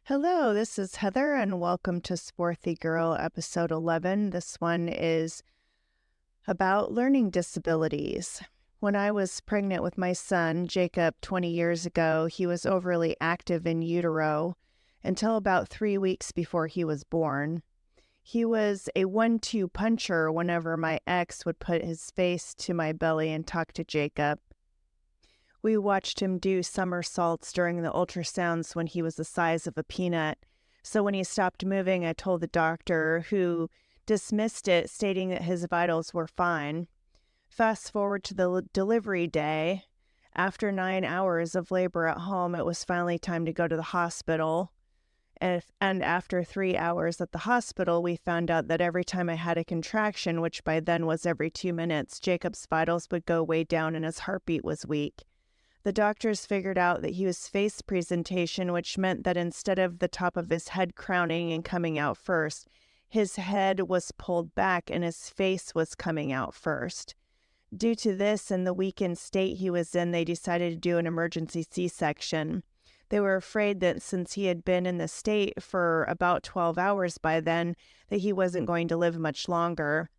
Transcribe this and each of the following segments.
Hello, this is Heather, and welcome to Swarthy Girl, episode 11. This one is about learning disabilities. When I was pregnant with my son, Jacob, 20 years ago, he was overly active in utero until about 3 weeks before he was born. He was a 1-2 puncher whenever my ex would put his face to my belly and talk to Jacob. We watched him do somersaults during the ultrasounds when he was the size of a peanut. So when he stopped moving, I told the doctor, who dismissed it, stating that his vitals were fine. Fast forward to the delivery day. After 9 hours of labor at home, it was finally time to go to the hospital. And after 3 hours at the hospital, we found out that every time I had a contraction, which by then was every 2 minutes, Jacob's vitals would go way down and his heartbeat was weak. The doctors figured out that he was face presentation, which meant that instead of the top of his head crowning and coming out first, his head was pulled back and his face was coming out first. Due to this and the weakened state he was in, they decided to do an emergency C-section. They were afraid that since he had been in the state for about 12 hours by then, that he wasn't going to live much longer.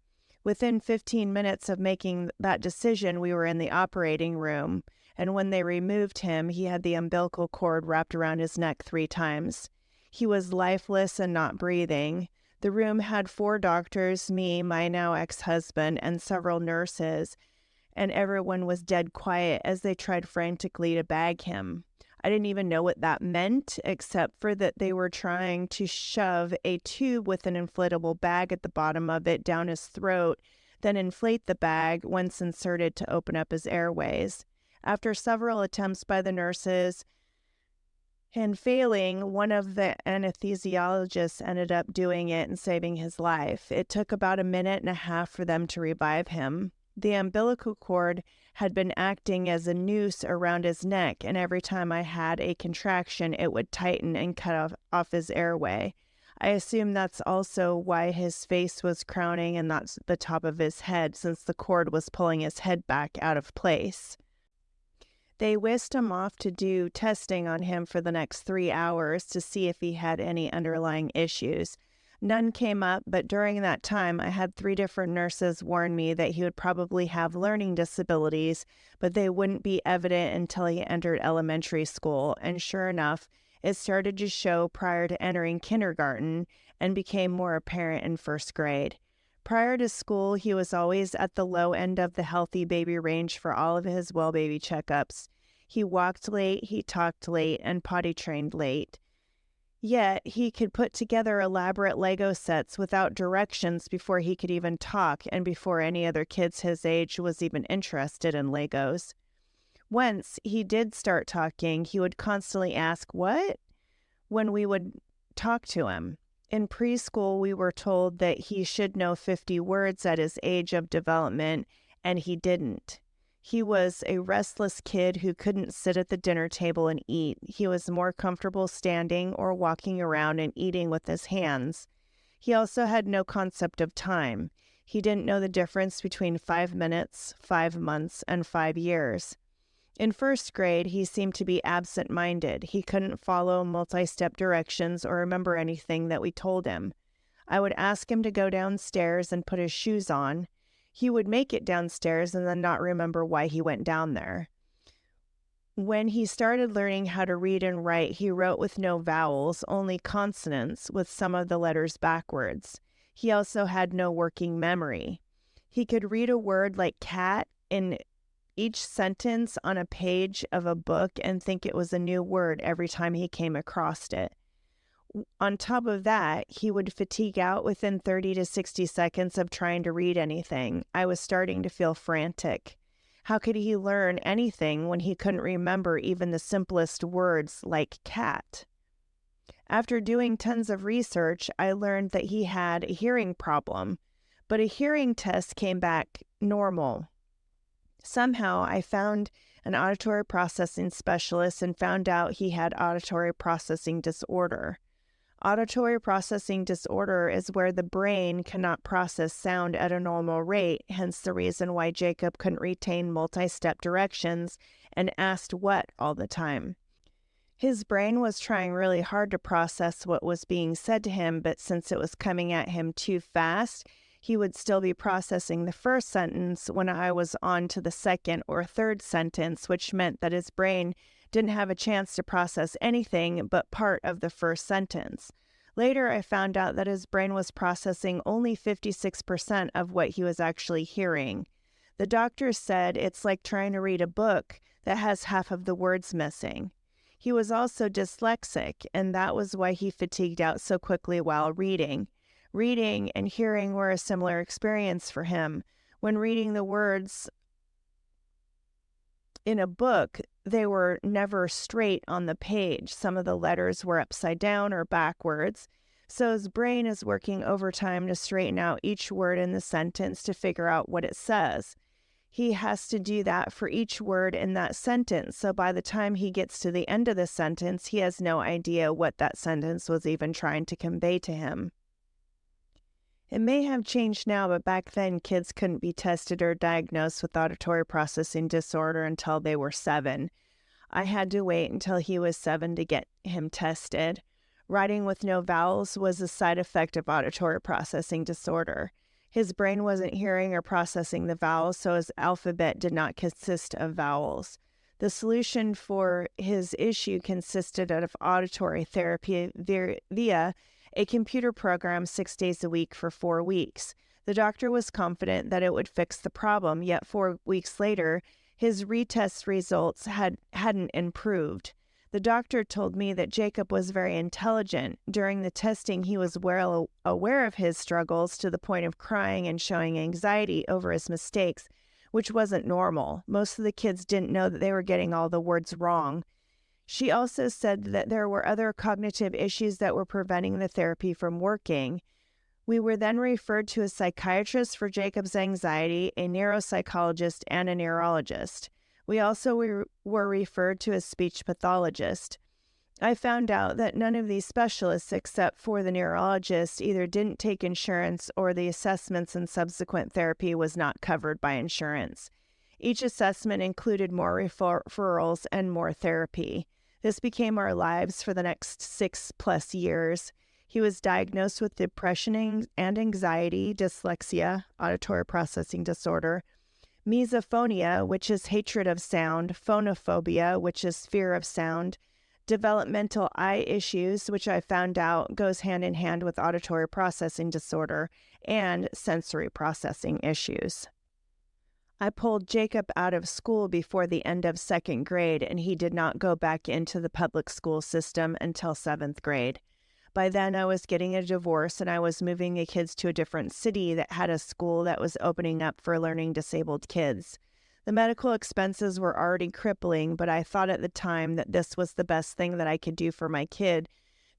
Within 15 minutes of making that decision, we were in the operating room. And when they removed him, he had the umbilical cord wrapped around his neck 3 times. He was lifeless and not breathing. The room had 4 doctors, me, my now ex-husband, and several nurses, and everyone was dead quiet as they tried frantically to bag him. I didn't even know what that meant, except for that they were trying to shove a tube with an inflatable bag at the bottom of it down his throat, then inflate the bag once inserted to open up his airways. After several attempts by the nurses and failing, one of the anesthesiologists ended up doing it and saving his life. It took about a minute and a half for them to revive him. The umbilical cord had been acting as a noose around his neck, and every time I had a contraction, it would tighten and cut off his airway. I assume that's also why his face was crowning and not the top of his head, since the cord was pulling his head back out of place. They whisked him off to do testing on him for the next 3 hours to see if he had any underlying issues. None came up, but during that time, I had 3 different nurses warn me that he would probably have learning disabilities, but they wouldn't be evident until he entered elementary school. And sure enough, it started to show prior to entering kindergarten and became more apparent in 1st grade. Prior to school, he was always at the low end of the healthy baby range for all of his well baby checkups. He walked late, he talked late, and potty trained late. Yet, he could put together elaborate Lego sets without directions before he could even talk and before any other kids his age was even interested in Legos. Once he did start talking, he would constantly ask, "What?" when we would talk to him. In preschool, we were told that he should know 50 words at his age of development, and he didn't. He was a restless kid who couldn't sit at the dinner table and eat. He was more comfortable standing or walking around and eating with his hands. He also had no concept of time. He didn't know the difference between 5 minutes, 5 months, and 5 years. In 1st grade, he seemed to be absent-minded. He couldn't follow multi-step directions or remember anything that we told him. I would ask him to go downstairs and put his shoes on. He would make it downstairs and then not remember why he went down there. When he started learning how to read and write, he wrote with no vowels, only consonants with some of the letters backwards. He also had no working memory. He could read a word like cat in each sentence on a page of a book and think it was a new word every time he came across it. On top of that, he would fatigue out within 30 to 60 seconds of trying to read anything. I was starting to feel frantic. How could he learn anything when he couldn't remember even the simplest words like cat? After doing tons of research, I learned that he had a hearing problem, but a hearing test came back normal. Somehow, I found an auditory processing specialist and found out he had auditory processing disorder. Auditory processing disorder is where the brain cannot process sound at a normal rate, hence the reason why Jacob couldn't retain multi-step directions and asked what all the time. His brain was trying really hard to process what was being said to him, but since it was coming at him too fast, he would still be processing the first sentence when I was on to the second or third sentence, which meant that his brain didn't have a chance to process anything but part of the first sentence. Later, I found out that his brain was processing only 56% of what he was actually hearing. The doctor said it's like trying to read a book that has half of the words missing. He was also dyslexic, and that was why he fatigued out so quickly while reading. Reading and hearing were a similar experience for him. When reading the words in a book, they were never straight on the page. Some of the letters were upside down or backwards. So his brain is working overtime to straighten out each word in the sentence to figure out what it says. He has to do that for each word in that sentence. So by the time he gets to the end of the sentence, he has no idea what that sentence was even trying to convey to him. It may have changed now, but back then kids couldn't be tested or diagnosed with auditory processing disorder until they were 7. I had to wait until he was 7 to get him tested. Writing with no vowels was a side effect of auditory processing disorder. His brain wasn't hearing or processing the vowels, so his alphabet did not consist of vowels. The solution for his issue consisted of auditory therapy via a computer program 6 days a week for 4 weeks. The doctor was confident that it would fix the problem, yet 4 weeks later, his retest results hadn't improved. The doctor told me that Jacob was very intelligent. During the testing, he was well aware of his struggles to the point of crying and showing anxiety over his mistakes, which wasn't normal. Most of the kids didn't know that they were getting all the words wrong. She also said that there were other cognitive issues that were preventing the therapy from working. We were then referred to a psychiatrist for Jacob's anxiety, a neuropsychologist, and a neurologist. We also were referred to a speech pathologist. I found out that none of these specialists, except for the neurologist, either didn't take insurance or the assessments and subsequent therapy was not covered by insurance. Each assessment included more referrals and more therapy. This became our lives for the next 6+ years. He was diagnosed with depression and anxiety, dyslexia, auditory processing disorder, misophonia, which is hatred of sound, phonophobia, which is fear of sound, developmental eye issues, which I found out goes hand in hand with auditory processing disorder, and sensory processing issues. I pulled Jacob out of school before the end of 2nd grade, and he did not go back into the public school system until 7th grade. By then, I was getting a divorce, and I was moving the kids to a different city that had a school that was opening up for learning disabled kids. The medical expenses were already crippling, but I thought at the time that this was the best thing that I could do for my kid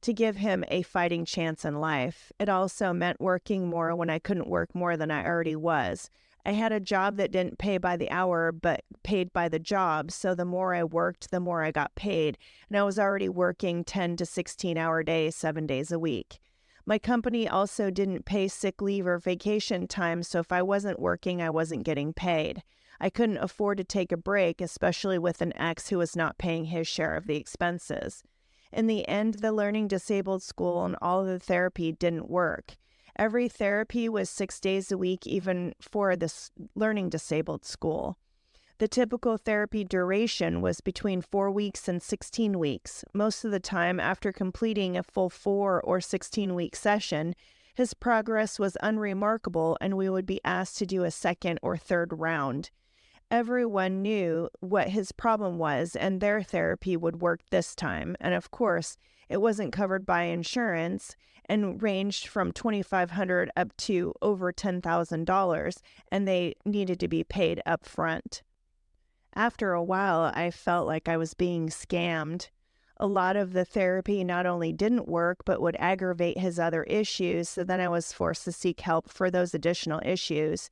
to give him a fighting chance in life. It also meant working more when I couldn't work more than I already was. I had a job that didn't pay by the hour, but paid by the job. So the more I worked, the more I got paid. And I was already working 10 to 16-hour days, 7 days a week. My company also didn't pay sick leave or vacation time. So if I wasn't working, I wasn't getting paid. I couldn't afford to take a break, especially with an ex who was not paying his share of the expenses. In the end, the learning disabled school and all of the therapy didn't work. Every therapy was 6 days a week, even for this learning disabled school. The typical therapy duration was between 4 weeks and 16 weeks. Most of the time, after completing a full 4 or 16-week session, his progress was unremarkable and we would be asked to do a second or third round. Everyone knew what his problem was and their therapy would work this time. And of course, it wasn't covered by insurance and ranged from $2,500 up to over $10,000, and they needed to be paid up front. After a while, I felt like I was being scammed. A lot of the therapy not only didn't work, but would aggravate his other issues, so then I was forced to seek help for those additional issues.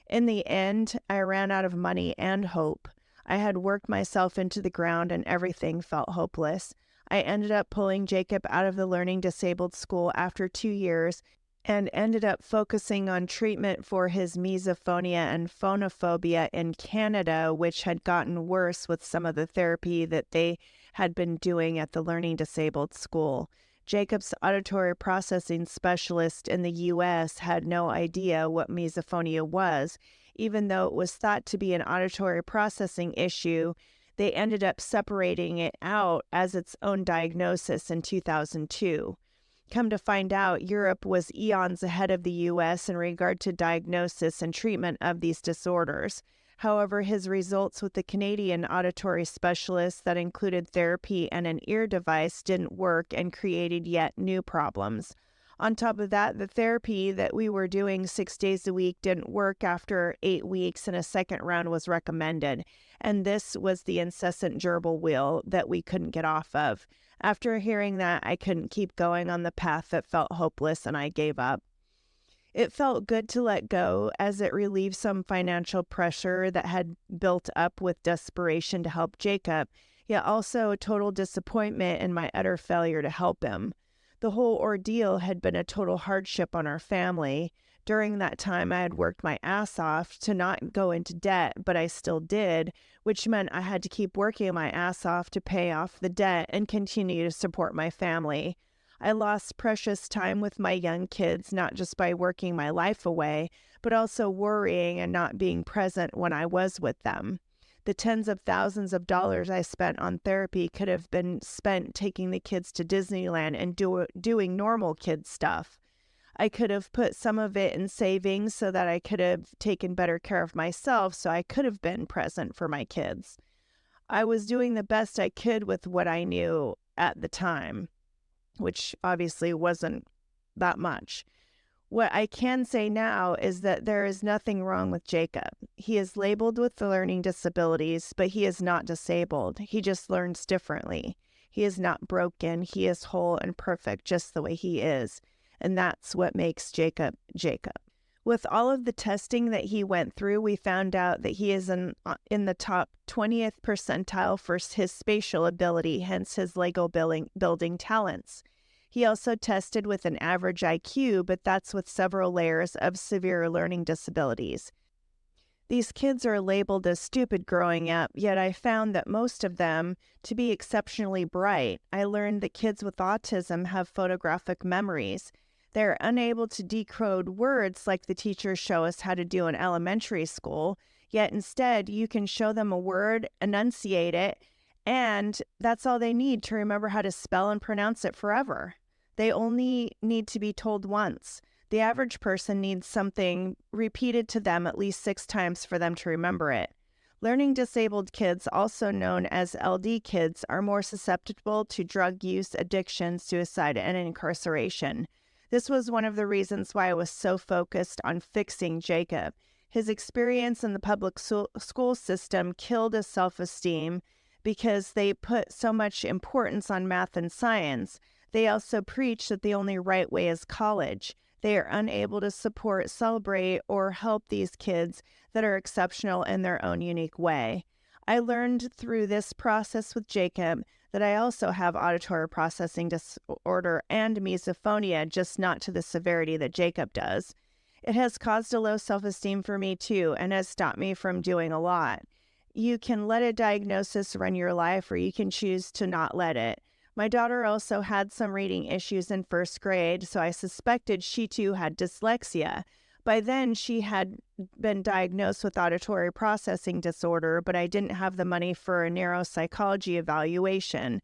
In the end, I ran out of money and hope. I had worked myself into the ground and everything felt hopeless. I ended up pulling Jacob out of the learning disabled school after 2 years and ended up focusing on treatment for his misophonia and phonophobia in Canada, which had gotten worse with some of the therapy that they had been doing at the learning disabled school. Jacob's auditory processing specialist in the U.S. had no idea what misophonia was. Even though it was thought to be an auditory processing issue, they ended up separating it out as its own diagnosis in 2002. Come to find out, Europe was eons ahead of the U.S. in regard to diagnosis and treatment of these disorders. However, his results with the Canadian auditory specialist that included therapy and an ear device didn't work and created yet new problems. On top of that, the therapy that we were doing 6 days a week didn't work after 8 weeks, and a second round was recommended. And this was the incessant gerbil wheel that we couldn't get off of. After hearing that, I couldn't keep going on the path that felt hopeless, and I gave up. It felt good to let go, as it relieved some financial pressure that had built up with desperation to help Jacob, yet also a total disappointment in my utter failure to help him. The whole ordeal had been a total hardship on our family. During that time, I had worked my ass off to not go into debt, but I still did, which meant I had to keep working my ass off to pay off the debt and continue to support my family. I lost precious time with my young kids, not just by working my life away, but also worrying and not being present when I was with them. The tens of thousands of dollars I spent on therapy could have been spent taking the kids to Disneyland and doing normal kid stuff. I could have put some of it in savings so that I could have taken better care of myself, so I could have been present for my kids. I was doing the best I could with what I knew at the time, which obviously wasn't that much. What I can say now is that there is nothing wrong with Jacob. He is labeled with learning disabilities, but he is not disabled. He just learns differently. He is not broken. He is whole and perfect just the way he is. And that's what makes Jacob, Jacob. With all of the testing that he went through, we found out that he is in the top 20th percentile for his spatial ability, hence his Lego building talents. He also tested with an average IQ, but that's with several layers of severe learning disabilities. These kids are labeled as stupid growing up, yet I found that most of them to be exceptionally bright. I learned that kids with autism have photographic memories. They're unable to decode words like the teachers show us how to do in elementary school, yet instead you can show them a word, enunciate it, and that's all they need to remember how to spell and pronounce it forever. They only need to be told once. The average person needs something repeated to them at least 6 times for them to remember it. Learning disabled kids, also known as LD kids, are more susceptible to drug use, addiction, suicide, and incarceration. This was one of the reasons why I was so focused on fixing Jacob. His experience in the public school system killed his self-esteem because they put so much importance on math and science. They also preach that the only right way is college. They are unable to support, celebrate, or help these kids that are exceptional in their own unique way. I learned through this process with Jacob that I also have auditory processing disorder and misophonia, just not to the severity that Jacob does. It has caused a low self-esteem for me too, and has stopped me from doing a lot. You can let a diagnosis run your life, or you can choose to not let it. My daughter also had some reading issues in 1st grade, so I suspected she too had dyslexia. By then, she had been diagnosed with auditory processing disorder, but I didn't have the money for a neuropsychology evaluation.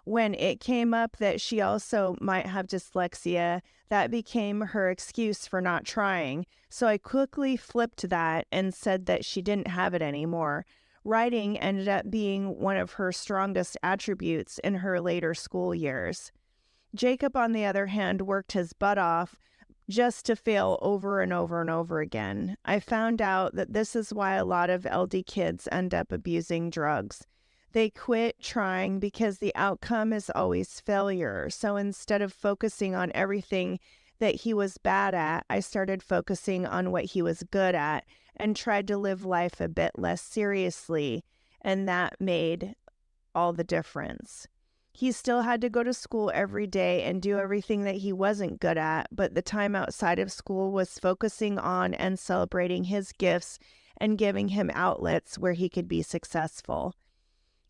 When it came up that she also might have dyslexia, that became her excuse for not trying. So I quickly flipped that and said that she didn't have it anymore. Writing ended up being one of her strongest attributes in her later school years. Jacob, on the other hand, worked his butt off just to fail over and over and over again. I found out that this is why a lot of LD kids end up abusing drugs. They quit trying because the outcome is always failure. So instead of focusing on everything that he was bad at, I started focusing on what he was good at and tried to live life a bit less seriously. And that made all the difference. He still had to go to school every day and do everything that he wasn't good at, but the time outside of school was focusing on and celebrating his gifts and giving him outlets where he could be successful.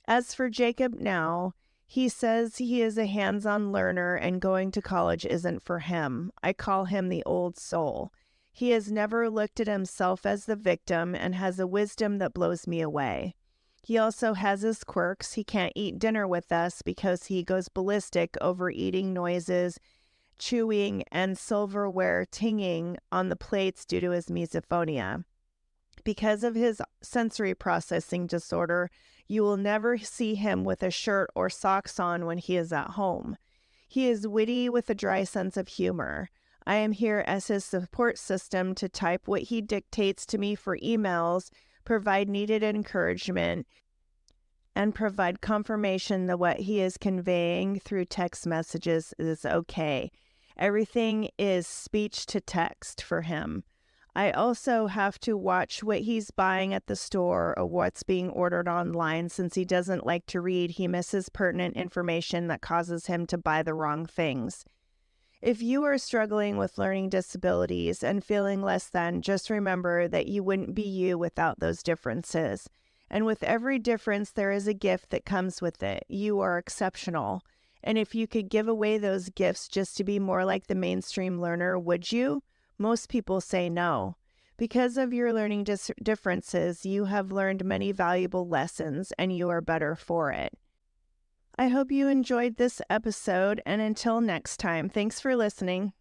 As for Jacob now, he says he is a hands-on learner and going to college isn't for him. I call him the old soul. He has never looked at himself as the victim and has a wisdom that blows me away. He also has his quirks. He can't eat dinner with us because he goes ballistic over eating noises, chewing, and silverware tinging on the plates due to his misophonia. Because of his sensory processing disorder, you will never see him with a shirt or socks on when he is at home. He is witty with a dry sense of humor. I am here as his support system to type what he dictates to me for emails, provide needed encouragement, and provide confirmation that what he is conveying through text messages is okay. Everything is speech to text for him. I also have to watch what he's buying at the store or what's being ordered online. Since he doesn't like to read, he misses pertinent information that causes him to buy the wrong things. If you are struggling with learning disabilities and feeling less than, just remember that you wouldn't be you without those differences. And with every difference, there is a gift that comes with it. You are exceptional. And if you could give away those gifts just to be more like the mainstream learner, would you? Most people say no. Because of your learning differences, you have learned many valuable lessons and you are better for it. I hope you enjoyed this episode, and until next time, thanks for listening.